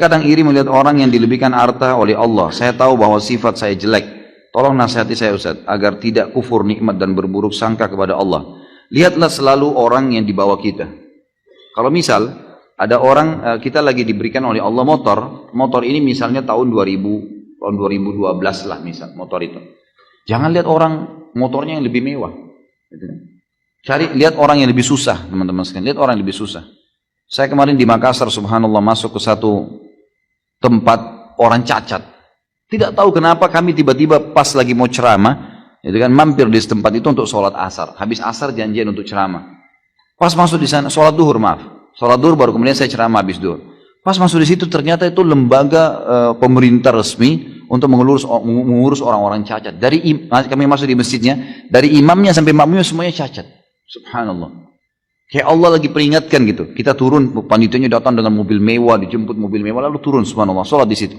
Kadang iri melihat orang yang dilebihkan harta oleh Allah. Saya tahu bahwa sifat saya jelek. Tolong nasihati saya Ustaz, agar tidak kufur nikmat dan berburuk sangka kepada Allah. Lihatlah selalu orang yang di bawah kita. Kalau misal, ada orang, kita lagi diberikan oleh Allah motor ini misalnya tahun 2012 lah misal, motor itu. Jangan lihat orang motornya yang lebih mewah. Lihat orang yang lebih susah, teman-teman sekalian. Lihat orang yang lebih susah. Saya kemarin di Makassar, subhanallah, masuk ke satu tempat orang cacat. Tidak tahu kenapa kami tiba-tiba pas lagi mau ceramah, mampir di tempat itu untuk sholat asar. Habis asar janjian untuk ceramah. Pas masuk di sana, sholat duhur baru kemudian saya ceramah habis duhur. Pas masuk di situ ternyata itu lembaga pemerintah resmi untuk mengurus orang-orang cacat. Kami masuk di masjidnya, dari imamnya sampai makmumnya semuanya cacat. Subhanallah. Kayak Allah lagi peringatkan gitu. Kita turun, panitianya datang dengan mobil mewah, dijemput mobil mewah, lalu turun, subhanallah, sholat di situ.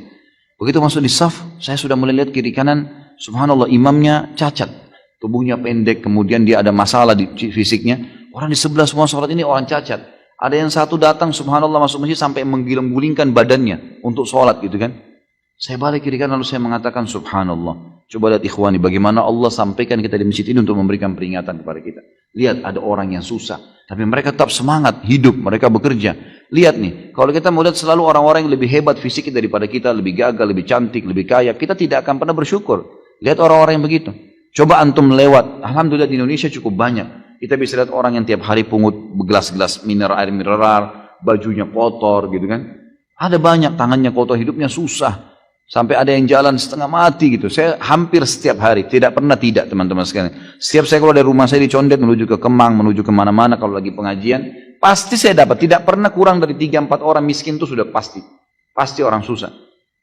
Begitu masuk di saf, saya sudah mulai lihat kiri kanan, subhanallah, imamnya cacat. Tubuhnya pendek, kemudian dia ada masalah di fisiknya. Orang di sebelah semua sholat ini orang cacat. Ada yang satu datang, subhanallah, masuk masjid sampai menggiling-gulingkan badannya untuk sholat gitu kan. Saya balik kiri kanan lalu saya mengatakan, subhanallah. Coba lihat ikhwani, bagaimana Allah sampaikan kita di masjid ini untuk memberikan peringatan kepada kita. Lihat ada orang yang susah, tapi mereka tetap semangat, hidup, mereka bekerja. Lihat nih, kalau kita mau lihat selalu orang-orang yang lebih hebat fisiknya daripada kita, lebih gagah, lebih cantik, lebih kaya, kita tidak akan pernah bersyukur. Lihat orang-orang yang begitu. Coba antum lewat, alhamdulillah di Indonesia cukup banyak. Kita bisa lihat orang yang tiap hari pungut gelas-gelas air mineral, bajunya kotor gitu kan. Ada banyak, tangannya kotor, hidupnya susah. Sampai ada yang jalan setengah mati gitu. Saya hampir setiap hari, tidak pernah tidak teman-teman sekalian. Setiap saya keluar dari rumah saya di Condet, menuju ke Kemang, menuju kemana-mana kalau lagi pengajian, pasti saya dapat. Tidak pernah kurang dari 3-4 orang miskin itu sudah pasti. Pasti orang susah.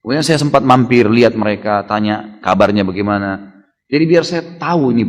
Kemudian saya sempat mampir, lihat mereka, tanya kabarnya bagaimana. Jadi biar saya tahu ini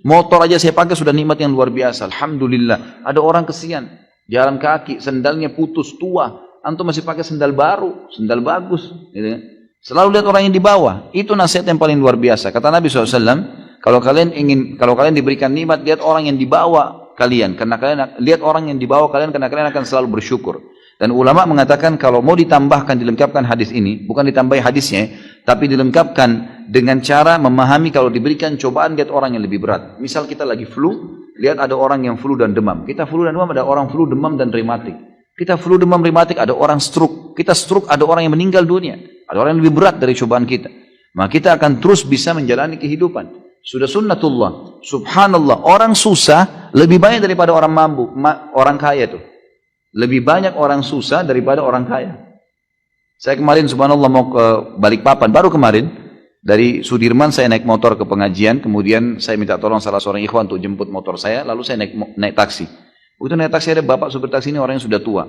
motor aja saya pakai sudah nikmat yang luar biasa. Alhamdulillah. Ada orang kesian, jalan kaki, sendalnya putus, tua. Antum masih pakai sendal baru, sendal bagus. Gitu. Selalu lihat orang yang di bawah. Itu nasihat yang paling luar biasa. Kata Nabi SAW, kalau kalian diberikan nikmat, lihat orang yang di bawah kalian. Karena kalian lihat orang yang di bawah kalian, karena kalian akan selalu bersyukur. Dan ulama mengatakan kalau mau ditambahkan, dilengkapkan hadis ini, bukan ditambahi hadisnya, tapi dilengkapkan dengan cara memahami kalau diberikan cobaan, lihat orang yang lebih berat. Misal kita lagi flu, lihat ada orang yang flu dan demam. Kita flu dan demam, ada orang flu, demam dan rematik. Kita flu, demam, rematik, ada orang stroke. Kita stroke, ada orang yang meninggal dunia. Ada orang yang lebih berat dari cobaan kita. Maka kita akan terus bisa menjalani kehidupan. Sudah sunnatullah. Subhanallah, orang susah lebih banyak daripada orang mampu, orang kaya itu. Lebih banyak orang susah daripada orang kaya. Saya kemarin subhanallah mau ke Balikpapan, baru kemarin dari Sudirman saya naik motor ke pengajian, kemudian saya minta tolong salah seorang ikhwan untuk jemput motor saya, lalu saya naik taksi. Begitu naik taksi ada bapak supir taksi ini orang yang sudah tua.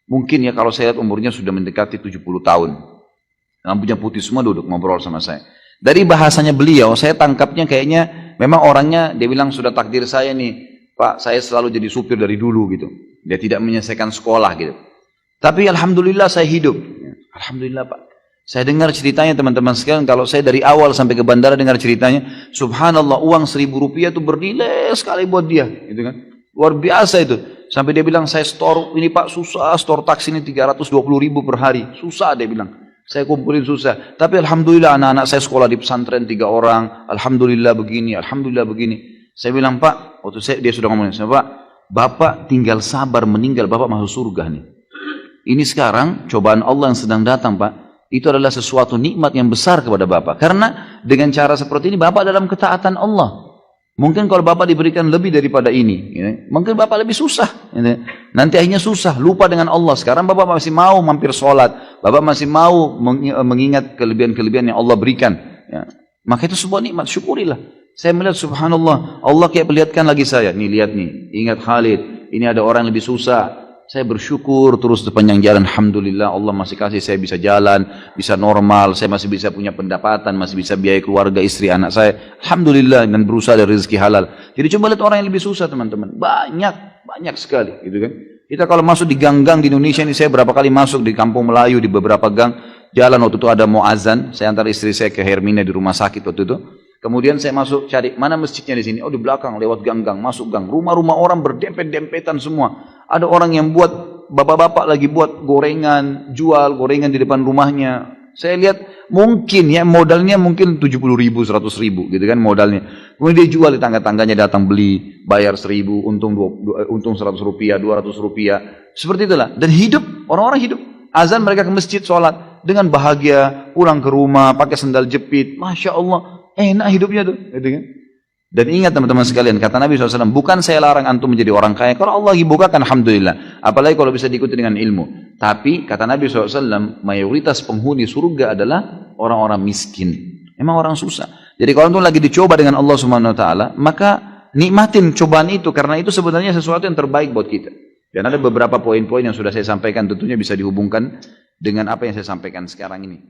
Mungkin ya kalau saya lihat umurnya sudah mendekati 70 tahun. Rambutnya putih semua, duduk ngobrol sama saya. Dari bahasanya beliau, saya tangkapnya kayaknya memang orangnya, dia bilang sudah takdir saya nih, Pak, saya selalu jadi supir dari dulu gitu. Dia tidak menyelesaikan sekolah gitu. Tapi alhamdulillah saya hidup. Alhamdulillah Pak. Saya dengar ceritanya teman-teman sekalian, kalau saya dari awal sampai ke bandara dengar ceritanya, subhanallah uang 1.000 rupiah itu bernilai sekali buat dia, gitu kan. Luar biasa itu. Sampai dia bilang, saya store, ini Pak susah, store taksi ini 320.000 per hari. Susah dia bilang. Saya kumpulin susah. Tapi alhamdulillah anak-anak saya sekolah di pesantren 3 orang. Alhamdulillah begini, alhamdulillah begini. Saya bilang, Pak, dia sudah ngomongin, Pak, Bapak tinggal sabar meninggal, Bapak masuk surga nih. Ini sekarang cobaan Allah yang sedang datang, Pak. Itu adalah sesuatu nikmat yang besar kepada Bapak. Karena dengan cara seperti ini Bapak dalam ketaatan Allah. Mungkin kalau Bapak diberikan lebih daripada ini, mungkin Bapak lebih susah. Nanti akhirnya susah, lupa dengan Allah. Sekarang Bapak masih mau mampir sholat. Bapak masih mau mengingat kelebihan-kelebihan yang Allah berikan. Maka itu sebuah nikmat, syukurilah. Saya melihat subhanallah, Allah kayak perlihatkan lagi saya. Nih lihat nih, ingat Khalid, ini ada orang yang lebih susah. Saya bersyukur terus sepanjang jalan. Alhamdulillah Allah masih kasih saya bisa jalan, bisa normal, saya masih bisa punya pendapatan, masih bisa biaya keluarga, istri, anak saya. Alhamdulillah, dan berusaha dari rezeki halal. Jadi coba lihat orang yang lebih susah teman-teman. Banyak sekali gitu kan. Kita kalau masuk di gang-gang di Indonesia ini, saya berapa kali masuk di kampung Melayu, di beberapa gang. Jalan waktu itu ada mau azan, saya antar istri saya ke Hermina di rumah sakit waktu itu. Kemudian saya masuk cari mana masjidnya di sini. Oh di belakang, lewat gang-gang, masuk gang. Rumah-rumah orang berdempet-dempetan semua. Ada orang yang buat bapak-bapak lagi buat gorengan, jual gorengan di depan rumahnya. Saya lihat mungkin ya modalnya mungkin 70.000, 100.000 gitu kan modalnya. Kemudian dia jual di tangga-tangganya, datang beli, bayar 1.000, untung 100 rupiah, 200 rupiah. Seperti itulah. Dan hidup, orang-orang hidup. Azan mereka ke masjid, sholat. Dengan bahagia, pulang ke rumah, pakai sendal jepit. Masya Allah, enak hidupnya tuh. Gitu kan? Dan ingat teman-teman sekalian, kata Nabi SAW, bukan saya larang antum menjadi orang kaya. Kalau Allah lagi bukakan, alhamdulillah. Apalagi kalau bisa diikuti dengan ilmu. Tapi kata Nabi SAW, mayoritas penghuni surga adalah orang-orang miskin. Memang orang susah. Jadi kalau antum lagi dicoba dengan Allah Subhanahu Wa Taala, maka nikmatin cobaan itu, karena itu sebenarnya sesuatu yang terbaik buat kita. Dan ada beberapa poin-poin yang sudah saya sampaikan, tentunya bisa dihubungkan dengan apa yang saya sampaikan sekarang ini.